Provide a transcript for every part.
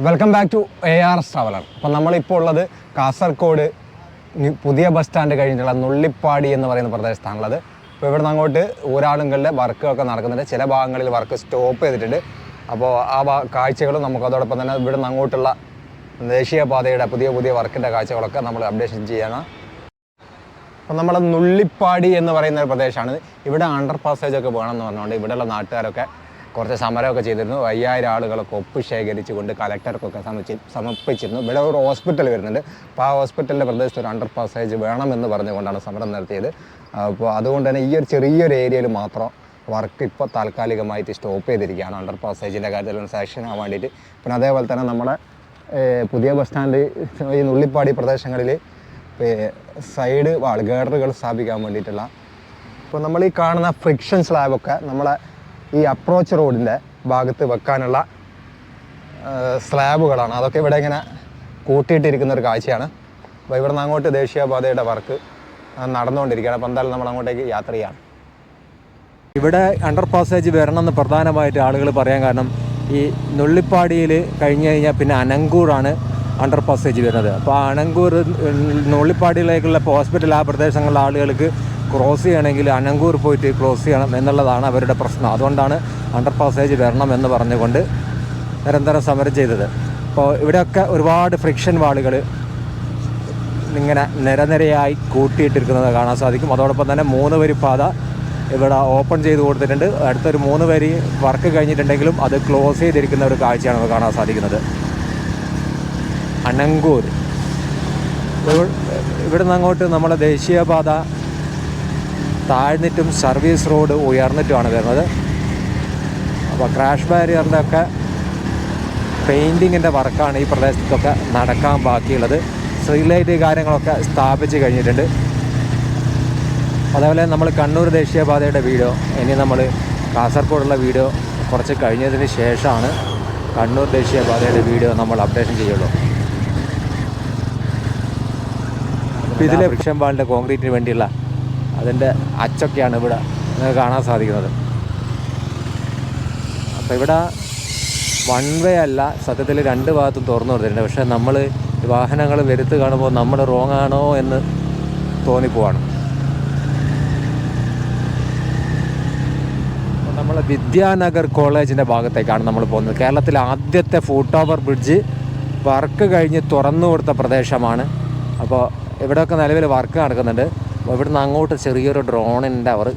Welcome back to AR traveller. അപ്പം നമ്മളിപ്പോൾ ഉള്ളത് കാസർഗോഡ് പുതിയ ബസ് സ്റ്റാൻഡ് കഴിഞ്ഞിട്ടുള്ള നുള്ളിപ്പാടി എന്ന് പറയുന്ന പ്രദേശത്താണുള്ളത്. അപ്പോൾ ഇവിടെ നിന്ന് അങ്ങോട്ട് ഊരാളുകളുടെ വർക്കൊക്കെ നടക്കുന്നുണ്ട്. ചില ഭാഗങ്ങളിൽ വർക്ക് സ്റ്റോപ്പ് ചെയ്തിട്ടുണ്ട്. അപ്പോൾ ആ കാഴ്ചകളും നമുക്ക് അതോടൊപ്പം തന്നെ ഇവിടെ നിന്ന് അങ്ങോട്ടുള്ള ദേശീയപാതയുടെ പുതിയ വർക്കിൻ്റെ കാഴ്ചകളൊക്കെ നമ്മൾ അപ്ഡേഷൻ ചെയ്യണം. അപ്പോൾ നമ്മൾ നുള്ളിപ്പാടി എന്ന് പറയുന്ന ഒരു പ്രദേശമാണ്. ഇവിടെ അണ്ടർ പാസേജൊക്കെ വേണമെന്ന് പറഞ്ഞുകൊണ്ട് ഇവിടെയുള്ള നാട്ടുകാരൊക്കെ കുറച്ച് സമരമൊക്കെ ചെയ്തിരുന്നു. 5000 ആളുകളൊക്കെ ഒപ്പ് ശേഖരിച്ചുകൊണ്ട് കലക്ടർക്കൊക്കെ സമർപ്പിച്ചിരുന്നു. ഇവിടെ ഒരു ഹോസ്പിറ്റൽ വരുന്നുണ്ട്. അപ്പോൾ ആ ഹോസ്പിറ്റലിൻ്റെ പ്രദേശത്ത് ഒരു അണ്ടർ പാസേജ് വേണമെന്ന് പറഞ്ഞുകൊണ്ടാണ് സമരം നടത്തിയത്. അപ്പോൾ അതുകൊണ്ട് തന്നെ ഈ ഒരു ചെറിയൊരു ഏരിയയിൽ മാത്രം വർക്ക് ഇപ്പോൾ താൽക്കാലികമായിട്ട് സ്റ്റോപ്പ് ചെയ്തിരിക്കുകയാണ്. അണ്ടർ പാസേജിൻ്റെ കാര്യത്തിൽ സാക്ഷൻ ആവാൻ വേണ്ടിയിട്ട്. പിന്നെ അതേപോലെ തന്നെ നമ്മുടെ പുതിയ ബസ് സ്റ്റാൻഡ് ഈ നുള്ളിപ്പാടി പ്രദേശങ്ങളിൽ സൈഡ് വാൾ ഗേഡറുകൾ സ്ഥാപിക്കാൻ വേണ്ടിയിട്ടുള്ള ഇപ്പോൾ നമ്മൾ ഈ കാണുന്ന ഫ്രിക്ഷൻ സ്ലാബൊക്കെ നമ്മളെ ഈ അപ്രോച്ച് റോഡിൻ്റെ ഭാഗത്ത് വെക്കാനുള്ള സ്ലാബുകളാണ്. അതൊക്കെ ഇവിടെ ഇങ്ങനെ കൂട്ടിയിട്ടിരിക്കുന്ന ഒരു കാഴ്ചയാണ്. അപ്പോൾ ഇവിടെ നിന്ന് അങ്ങോട്ട് ദേശീയപാതയുടെ വർക്ക് നടന്നുകൊണ്ടിരിക്കുകയാണ്. അപ്പോൾ എന്തായാലും നമ്മൾ അങ്ങോട്ടേക്ക് യാത്ര ചെയ്യാണ്. ഇവിടെ അണ്ടർ പാസേജ് വരണമെന്ന് പ്രധാനമായിട്ട് ആളുകൾ പറയാൻ കാരണം ഈ നുള്ളിപ്പാടിയിൽ കഴിഞ്ഞ് കഴിഞ്ഞാൽ പിന്നെ അനങ്കൂറാണ് അണ്ടർ പാസേജ് വരുന്നത്. അപ്പോൾ ആ അനങ്കൂർ നുള്ളിപ്പാടിയിലേക്കുള്ള ഹോസ്പിറ്റൽ ആ പ്രദേശങ്ങളിലെ ആളുകൾക്ക് ക്രോസ് ചെയ്യണമെങ്കിൽ അനങ്കൂർ പോയിട്ട് ക്രോസ് ചെയ്യണം എന്നുള്ളതാണ് അവരുടെ പ്രശ്നം. അതുകൊണ്ടാണ് അണ്ടർ പാസേജ് വരണം എന്ന് പറഞ്ഞുകൊണ്ട് നിരന്തരം സമരം ചെയ്തത്. അപ്പോൾ ഇവിടെയൊക്കെ ഒരുപാട് ഫ്രിക്ഷൻ വാളുകൾ ഇങ്ങനെ നിരനിരയായി കൂട്ടിയിട്ടിരിക്കുന്നത് കാണാൻ സാധിക്കും. അതോടൊപ്പം തന്നെ 3 വരി പാത ഇവിടെ ഓപ്പൺ ചെയ്ത് കൊടുത്തിട്ടുണ്ട്. അടുത്തൊരു 3 വരി വർക്ക് കഴിഞ്ഞിട്ടുണ്ടെങ്കിലും അത് ക്ലോസ് ചെയ്തിരിക്കുന്ന ഒരു കാഴ്ചയാണ് നമുക്ക് കാണാൻ സാധിക്കുന്നത്. അനങ്കൂർ ഇവിടെ നിന്ന് അങ്ങോട്ട് നമ്മുടെ ദേശീയപാത താഴ്ന്നിട്ടും സർവീസ് റോഡ് ഉയർന്നിട്ടുമാണ് വരുന്നത്. അപ്പോൾ ക്രാഷ് ബാരിയറിൻ്റെ ഒക്കെ പെയിൻറ്റിങ്ങിൻ്റെ വർക്കാണ് ഈ പ്രദേശത്തൊക്കെ നടക്കാൻ ബാക്കിയുള്ളത്. സ്ട്രീറ്റ് ലൈറ്റ് കാര്യങ്ങളൊക്കെ സ്ഥാപിച്ച് കഴിഞ്ഞിട്ടുണ്ട്. അതേപോലെ നമ്മൾ കണ്ണൂർ ദേശീയപാതയുടെ വീഡിയോ ഇനി നമ്മൾ കാസർഗോഡുള്ള വീഡിയോ കുറച്ച് കഴിഞ്ഞതിന് ശേഷമാണ് കണ്ണൂർ ദേശീയപാതയുടെ വീഡിയോ നമ്മൾ അപ്ഡേഷൻ ചെയ്യുള്ളൂ. അപ്പോൾ ഇതിലെ വൃക്ഷം വാളിൻ്റെ കോൺക്രീറ്റിന് വേണ്ടിയുള്ള അതിൻ്റെ അച്ചൊക്കെയാണ് ഇവിടെ നിങ്ങൾക്ക് കാണാൻ സാധിക്കുന്നത്. അപ്പോൾ ഇവിടെ 1 വേ അല്ല, സത്യത്തിൽ 2 ഭാഗത്തും തുറന്നു കൊടുത്തിട്ടുണ്ട്. പക്ഷേ നമ്മൾ വാഹനങ്ങൾ വരുത്ത് കാണുമ്പോൾ നമ്മൾ റോങ് ആണോ എന്ന് തോന്നിപ്പോവാണ്. നമ്മൾ വിദ്യാനഗർ കോളേജിൻ്റെ ഭാഗത്തേക്കാണ് നമ്മൾ പോകുന്നത്. കേരളത്തിലെ ആദ്യത്തെ ഫുട് ഓവർ ബ്രിഡ്ജ് വർക്ക് കഴിഞ്ഞ് തുറന്നു കൊടുത്ത പ്രദേശമാണ്. അപ്പോൾ ഇവിടെയൊക്കെ നിലവിൽ വർക്ക് നടക്കുന്നുണ്ട്. അപ്പോൾ ഇവിടുന്ന് അങ്ങോട്ട് ചെറിയൊരു ഡ്രോണിൻ്റെ അവർ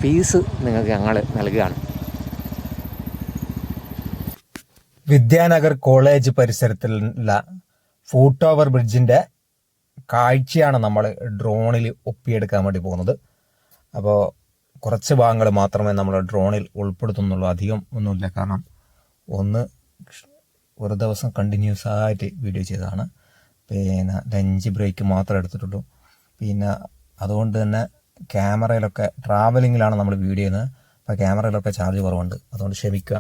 ഫീസ് നിങ്ങൾക്ക് ഞങ്ങൾ നൽകുകയാണ്. വിദ്യാനഗർ കോളേജ് പരിസരത്തുള്ള ഫുട് ഓവർ ബ്രിഡ്ജിൻ്റെ കാഴ്ചയാണ് നമ്മൾ ഡ്രോണിൽ ഒപ്പിയെടുക്കാൻ വേണ്ടി പോകുന്നത്. അപ്പോൾ കുറച്ച് ഭാഗങ്ങൾ മാത്രമേ നമ്മൾ ഡ്രോണിൽ ഉൾപ്പെടുത്തുന്നുള്ളൂ. അധികം ഒന്നുമില്ല. കാരണം ഒരു ദിവസം കണ്ടിന്യൂസ് ആയിട്ട് വീഡിയോ ചെയ്തതാണ്. പിന്നെ ലഞ്ച് ബ്രേക്ക് മാത്രമേ എടുത്തിട്ടുള്ളൂ. പിന്നെ അതുകൊണ്ട് തന്നെ ക്യാമറയിലൊക്കെ ട്രാവലിങ്ങിലാണ് നമ്മൾ വീഡിയോ ചെയ്യുന്നത്. അപ്പോൾ ക്യാമറയിലൊക്കെ ചാർജ് കുറവുണ്ട്, അതുകൊണ്ട് ക്ഷമിക്കുക.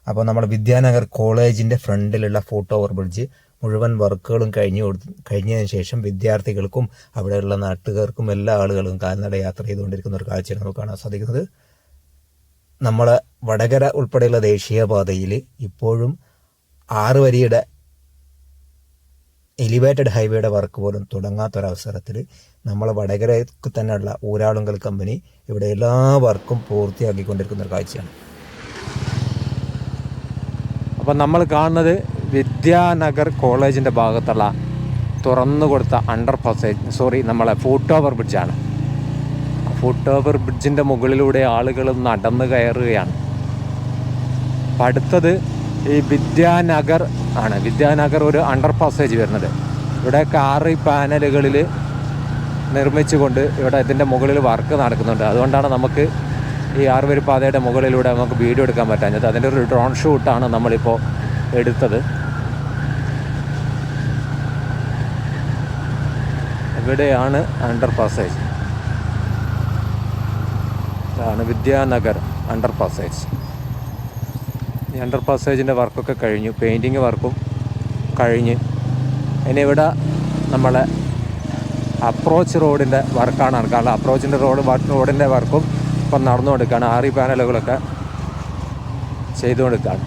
അപ്പോൾ നമ്മൾ വിദ്യാനഗർ കോളേജിൻ്റെ ഫ്രണ്ടിലുള്ള ഫുട് ഓവർ ബ്രിഡ്ജ് മുഴുവൻ വർക്കുകളും കഴിഞ്ഞതിന് ശേഷം വിദ്യാർത്ഥികൾക്കും അവിടെയുള്ള നാട്ടുകാർക്കും എല്ലാ ആളുകളും കാൽനട യാത്ര ചെയ്തുകൊണ്ടിരിക്കുന്ന ഒരു കാഴ്ചയാണ് നമുക്ക് കാണാൻ സാധിക്കുന്നത്. നമ്മളെ വടകര ഉൾപ്പെടെയുള്ള ദേശീയപാതയിൽ ഇപ്പോഴും 6 വരിയുടെ എലിവേറ്റഡ് ഹൈവേയുടെ വർക്ക് പോലും തുടങ്ങാത്തൊരവസരത്തിൽ നമ്മൾ വടകരയ്ക്ക് തന്നെയുള്ള ഊരാളുങ്കൽ കമ്പനി ഇവിടെ എല്ലാ വർക്കും പൂർത്തിയാക്കിക്കൊണ്ടിരിക്കുന്ന ഒരു കാഴ്ചയാണ്. അപ്പം നമ്മൾ കാണുന്നത് വിദ്യാനഗർ കോളേജിൻ്റെ ഭാഗത്തുള്ള തുറന്നു കൊടുത്ത അണ്ടർ പാസേജ് നമ്മളെ ഫുട് ഓവർ ബ്രിഡ്ജാണ്. ഫുട് ഓവർ ബ്രിഡ്ജിൻ്റെ മുകളിലൂടെ ആളുകൾ നടന്നു കയറുകയാണ്. അപ്പം അടുത്തത് ഈ വിദ്യാനഗർ ആണ്. വിദ്യാനഗർ ഒരു അണ്ടർ പാസേജ് വരുന്നത്. ഇവിടെ 6 പാനലുകളിൽ നിർമ്മിച്ചുകൊണ്ട് ഇവിടെ ഇതിൻ്റെ മുകളിൽ വർക്ക് നടക്കുന്നുണ്ട്. അതുകൊണ്ടാണ് നമുക്ക് ഈ 6 വരി പാതയുടെ മുകളിലൂടെ നമുക്ക് വീഡിയോ എടുക്കാൻ പറ്റാഞ്ഞത്. അതിൻ്റെ ഒരു ഡ്രോൺ ഷൂട്ടാണ് നമ്മളിപ്പോൾ എടുത്തത്. ഇവിടെയാണ് അണ്ടർ പാസേജ്. ഇതാണ് വിദ്യാനഗർ അണ്ടർ പാസേജ്. ഈ അണ്ടർ പാസേജിൻ്റെ വർക്കൊക്കെ കഴിഞ്ഞു. പെയിൻറ്റിങ് വർക്കും കഴിഞ്ഞ് ഇനി ഇവിടെ നമ്മളെ അപ്രോച്ച് റോഡിൻ്റെ വർക്കാണ് നടക്കാനുള്ളത്. അപ്രോച്ചിൻ്റെ റോഡിൻ്റെ വർക്കും ഇപ്പം നടന്നുകൊടുക്കുകയാണ്. 6 പാനലുകളൊക്കെ ചെയ്തുകൊടുക്കുകയാണ്.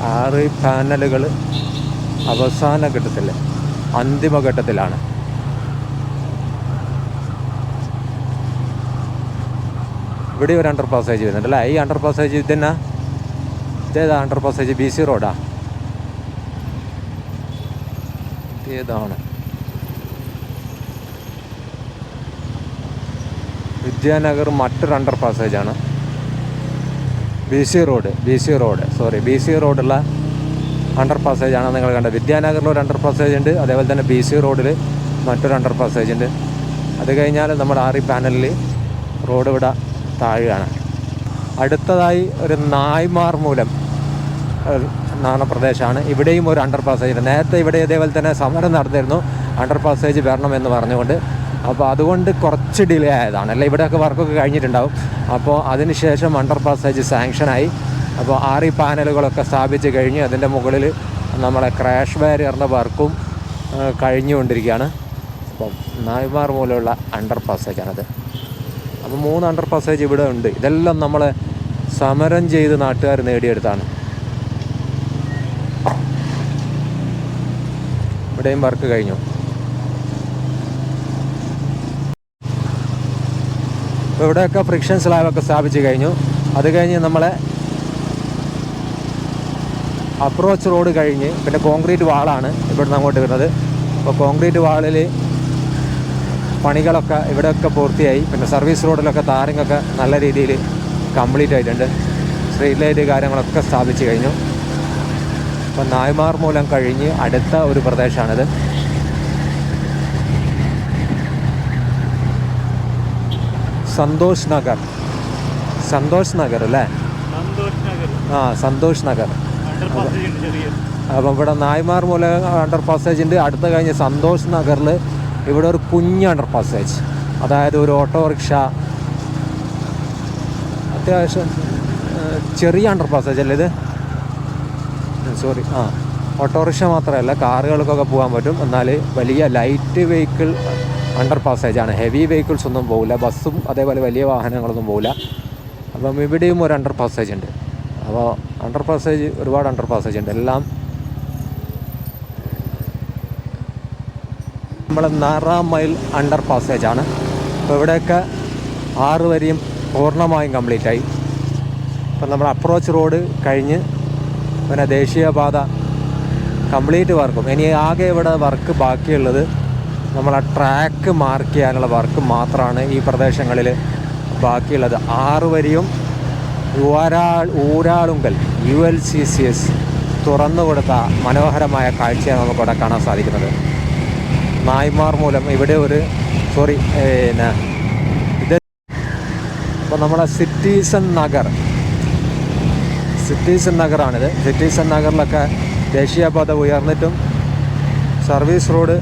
6 പാനലുകൾ അവസാന ഘട്ടത്തിൽ, അന്തിമ ഘട്ടത്തിലാണ്. ഇവിടെ ഒരു അണ്ടർ പാസേജ് വരുന്നുണ്ട് അല്ലേ? ഈ അണ്ടർ പാസേജ് ഇതേതാ അണ്ടർ പാസേജ്? BC റോഡാ? ഇതേതാണ്? വിദ്യാനഗർ മറ്റൊരു അണ്ടർ പാസേജാണ്. BC റോഡുള്ള അണ്ടർ പാസേജാണ് നിങ്ങൾ കണ്ടത്. വിദ്യാനഗറിൽ ഒരു അണ്ടർ പാസേജ് ഉണ്ട്, അതേപോലെ തന്നെ BC റോഡിൽ മറ്റൊരു അണ്ടർ പാസേജ് ഉണ്ട്. അത് കഴിഞ്ഞാൽ നമ്മുടെ 6 പാനലിൽ റോഡ് ഇവിടെ താഴെയാണ്. അടുത്തതായി ഒരു നായ്മാർ മൂലം എന്ന പ്രദേശമാണ്. ഇവിടെയും ഒരു അണ്ടർ പാസേജ് ഉണ്ട്. നേരത്തെ ഇവിടെ ഇതേപോലെ തന്നെ സമരം നടന്നിരുന്നു അണ്ടർ പാസേജ് വരണമെന്ന് പറഞ്ഞുകൊണ്ട്. അപ്പോൾ അതുകൊണ്ട് കുറച്ച് ഡിലേ ആയതാണ്. അല്ല, ഇവിടെയൊക്കെ വർക്കൊക്കെ കഴിഞ്ഞിട്ടുണ്ടാവും. അപ്പോൾ അതിനുശേഷം അണ്ടർ പാസേജ് സാങ്ഷനായി. അപ്പോൾ 6 പാനലുകളൊക്കെ സ്ഥാപിച്ച് കഴിഞ്ഞ് അതിൻ്റെ മുകളിൽ നമ്മളെ ക്രാഷ് ബാരിയറിൻ്റെ വർക്കും കഴിഞ്ഞുകൊണ്ടിരിക്കുകയാണ്. അപ്പം നായ്മാർ മൂലമുള്ള അണ്ടർ പാസേജാണത്. അപ്പോൾ 3 അണ്ടർ പാസേജ് ഇവിടെ ഉണ്ട്. ഇതെല്ലാം നമ്മളെ സമരം ചെയ്ത് നാട്ടുകാർ നേടിയെടുത്താണ്. ഇവിടെയും വർക്ക് കഴിഞ്ഞു. അപ്പോൾ ഇവിടെയൊക്കെ ഫ്രിക്ഷൻ സ്ലാബൊക്കെ സ്ഥാപിച്ച് കഴിഞ്ഞു. അത് കഴിഞ്ഞ് നമ്മളെ അപ്രോച്ച് റോഡ് കഴിഞ്ഞ് പിന്നെ കോൺക്രീറ്റ് വാളാണ് ഇവിടുന്ന് അങ്ങോട്ട് വരുന്നത്. അപ്പോൾ കോൺക്രീറ്റ് വാളിൽ പണികളൊക്കെ ഇവിടെയൊക്കെ പൂർത്തിയായി. പിന്നെ സർവീസ് റോഡിലൊക്കെ താറിങ്ങൊക്കെ നല്ല രീതിയിൽ കംപ്ലീറ്റ് ആയിട്ടുണ്ട്. സ്ട്രീറ്റ് ലൈറ്റ് കാര്യങ്ങളൊക്കെ സ്ഥാപിച്ച് കഴിഞ്ഞു. അപ്പം നായ്മാർ മൂലം കഴിഞ്ഞ് അടുത്ത ഒരു പ്രദേശമാണിത്. സന്തോഷ് നഗർ അല്ലേ? സന്തോഷ് നഗർ. അപ്പം ഇവിടെ നായ്മാർ മൂലം അണ്ടർ പാസേജ് ഉണ്ട്. അടുത്ത കഴിഞ്ഞ് സന്തോഷ് നഗറിൽ ഇവിടെ ഒരു കുഞ്ഞ് അണ്ടർ പാസേജ്, അതായത് ഒരു ഓട്ടോറിക്ഷ, അത്യാവശ്യം ചെറിയ അണ്ടർ പാസേജ് അല്ലേ ഇത്? ഓട്ടോറിക്ഷ മാത്രമല്ല, കാറുകൾക്കൊക്കെ പോകാൻ പറ്റും. എന്നാൽ വലിയ ലൈറ്റ് വെഹിക്കിൾ അണ്ടർ പാസേജാണ്. ഹെവി വെഹിക്കിൾസ് ഒന്നും പോകില്ല, ബസ്സും അതേപോലെ വലിയ വാഹനങ്ങളൊന്നും പോകില്ല. അപ്പം ഇവിടെയും ഒരു അണ്ടർ പാസേജ് ഉണ്ട്. അപ്പോൾ അണ്ടർ പാസേജ്, ഒരുപാട് അണ്ടർ പാസേജ് ഉണ്ട്. എല്ലാം നമ്മളെ 6 മൈൽ അണ്ടർ പാസേജാണ്. അപ്പോൾ ഇവിടെയൊക്കെ 6 വരിയും പൂർണ്ണമായും കംപ്ലീറ്റായി. ഇപ്പം നമ്മൾ അപ്രോച്ച് റോഡ് കഴിഞ്ഞ് പിന്നെ ദേശീയപാത കംപ്ലീറ്റ് വർക്കും. ഇനി ആകെ ഇവിടെ വർക്ക് ബാക്കിയുള്ളത് നമ്മളെ ട്രാക്ക് മാർക്ക് ചെയ്യാനുള്ള വർക്ക് മാത്രമാണ് ഈ പ്രദേശങ്ങളിൽ ബാക്കിയുള്ളത്. 6 വരിയും ഊരാളുങ്കൽ ULCCS തുറന്നു കൊടുത്ത മനോഹരമായ കാഴ്ചയാണ് നമുക്കിവിടെ കാണാൻ സാധിക്കുന്നത്. നായ്മാർ മൂലം ഇവിടെ ഇത് ഇപ്പോൾ നമ്മളെ സിറ്റിസൺ നഗറാണിത്. സിറ്റിസൺ നഗറിലൊക്കെ ദേശീയപാത ഉയർന്നിട്ടും സർവീസ് റോഡ്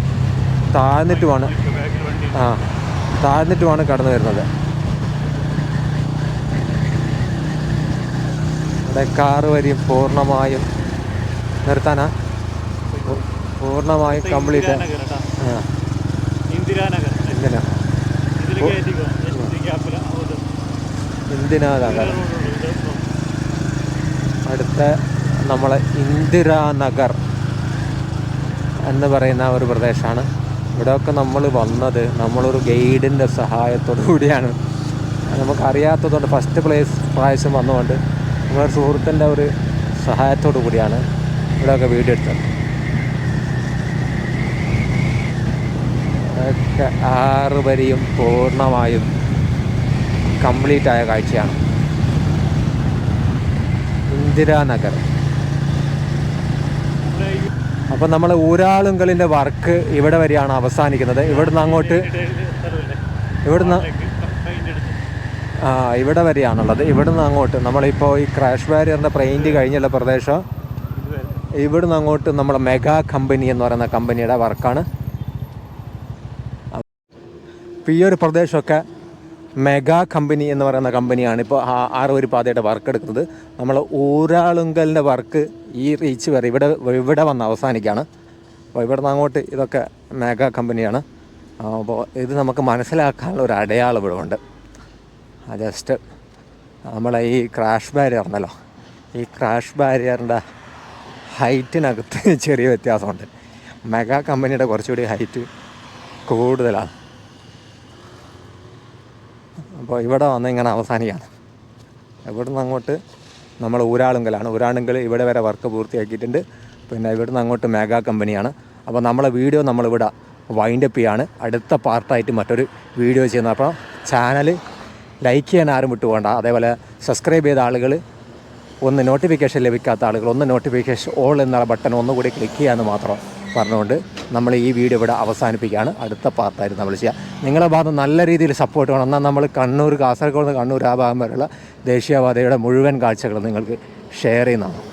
താഴ്ന്നിട്ടുമാണ് കടന്നു വരുന്നത്. ഇവിടെ 6 വരിയും പൂർണ്ണമായും പൂർണ്ണമായും കംപ്ലീറ്റ്. ഇന്ദിരാനഗർ അടുത്ത നമ്മളെ ഇന്ദിരാനഗർ എന്ന് പറയുന്ന ഒരു പ്രദേശമാണ്. ഇവിടെയൊക്കെ നമ്മൾ വന്നത് നമ്മളൊരു ഗൈഡിൻ്റെ സഹായത്തോടു കൂടിയാണ്. നമുക്കറിയാത്തതുകൊണ്ട് ഫസ്റ്റ് പ്രാവശ്യം വന്നുകൊണ്ട് നമ്മളൊരു സുഹൃത്തിൻ്റെ ഒരു സഹായത്തോടു കൂടിയാണ് ഇവിടെയൊക്കെ വീഡിയോ എടുത്തത്. അതൊക്കെ 6 വരിയും പൂർണ്ണമായും കംപ്ലീറ്റ് ആയ കാഴ്ചയാണ്. ഇന്ദിരാനഗർ. അപ്പം നമ്മൾ ഊരാളുങ്കലിൻ്റെ വർക്ക് ഇവിടെ വരെയാണ് അവസാനിക്കുന്നത്. ഇവിടെ വരെയാണുള്ളത്. ഇവിടുന്ന് അങ്ങോട്ട് നമ്മളിപ്പോൾ ഈ ക്രാഷ് ബാരിയറിൻ്റെ പെയിൻറ്റ് കഴിഞ്ഞുള്ള പ്രദേശം, ഇവിടുന്ന് അങ്ങോട്ട് നമ്മളെ മെഗാ കമ്പനി എന്ന് പറയുന്ന കമ്പനിയുടെ വർക്കാണ്. ഇപ്പോൾ ഈ ഒരു പ്രദേശമൊക്കെ മെഗാ കമ്പനി എന്ന് പറയുന്ന കമ്പനിയാണ് ഇപ്പോൾ 6 വരി പാതയുടെ വർക്ക് എടുക്കുന്നത്. നമ്മൾ ഊരാളുങ്കലിൻ്റെ വർക്ക് ഈ റീച്ച് വരെ ഇവിടെ വന്ന് അവസാനിക്കുകയാണ്. അപ്പോൾ ഇവിടെ നിന്ന് അങ്ങോട്ട് ഇതൊക്കെ മെഗാ കമ്പനിയാണ്. അപ്പോൾ ഇത് നമുക്ക് മനസ്സിലാക്കാനുള്ള ഒരു അടയാളം ഇവിടെ ഉണ്ട്. ജസ്റ്റ് നമ്മളെ ഈ ക്രാഷ് ബാരിയർ ഉണ്ടല്ലോ, ഈ ക്രാഷ് ബാരിയറിൻ്റെ ഹൈറ്റിനകത്ത് ചെറിയ വ്യത്യാസമുണ്ട്. മെഗാ കമ്പനിയുടെ കുറച്ചുകൂടി ഹൈറ്റ് കൂടുതലാണ്. അപ്പോൾ ഇവിടെ വന്ന് ഇങ്ങനെ അവസാനിക്കുകയാണ്. ഇവിടെ നിന്ന് അങ്ങോട്ട് നമ്മൾ ഊരാളുങ്കലാണ്. ഊരാളുങ്കൽ ഇവിടെ വരെ വർക്ക് പൂർത്തിയാക്കിയിട്ടുണ്ട്. പിന്നെ ഇവിടെ നിന്ന് അങ്ങോട്ട് മെഗാ കമ്പനിയാണ്. അപ്പോൾ നമ്മളെ വീഡിയോ നമ്മളിവിടെ വൈൻഡപ്പ് ചെയ്യാണ്. അടുത്ത പാർട്ടായിട്ട് മറ്റൊരു വീഡിയോ ചെയ്യുന്നത്. അപ്പോൾ ചാനൽ ലൈക്ക് ചെയ്യാൻ ആരും വിട്ടുപോകണ്ട. അതേപോലെ സബ്സ്ക്രൈബ് ചെയ്ത ആളുകൾ ഒന്ന് നോട്ടിഫിക്കേഷൻ ലഭിക്കാത്ത ആളുകൾ ഒന്ന് നോട്ടിഫിക്കേഷൻ ഓൾ എന്ന ബട്ടൺ ഒന്നുകൂടി ക്ലിക്ക് ചെയ്യാമെന്ന് മാത്രം പറഞ്ഞുകൊണ്ട് നമ്മൾ ഈ വീഡിയോ ഇവിടെ അവസാനിപ്പിക്കുകയാണ്. അടുത്ത പാർട്ടായിട്ട് നമ്മൾ ചെയ്യുക. നിങ്ങളുടെ ഭാഗത്ത് നല്ല രീതിയിൽ സപ്പോർട്ട് വേണം. എന്നാൽ നമ്മൾ കണ്ണൂർ, കാസർഗോഡ് നിന്ന് കണ്ണൂർ ആ ഭാഗം വരെയുള്ള ദേശീയപാതയുടെ മുഴുവൻ കാഴ്ചകൾ നിങ്ങൾക്ക് ഷെയർ ചെയ്യുന്നതാണ്.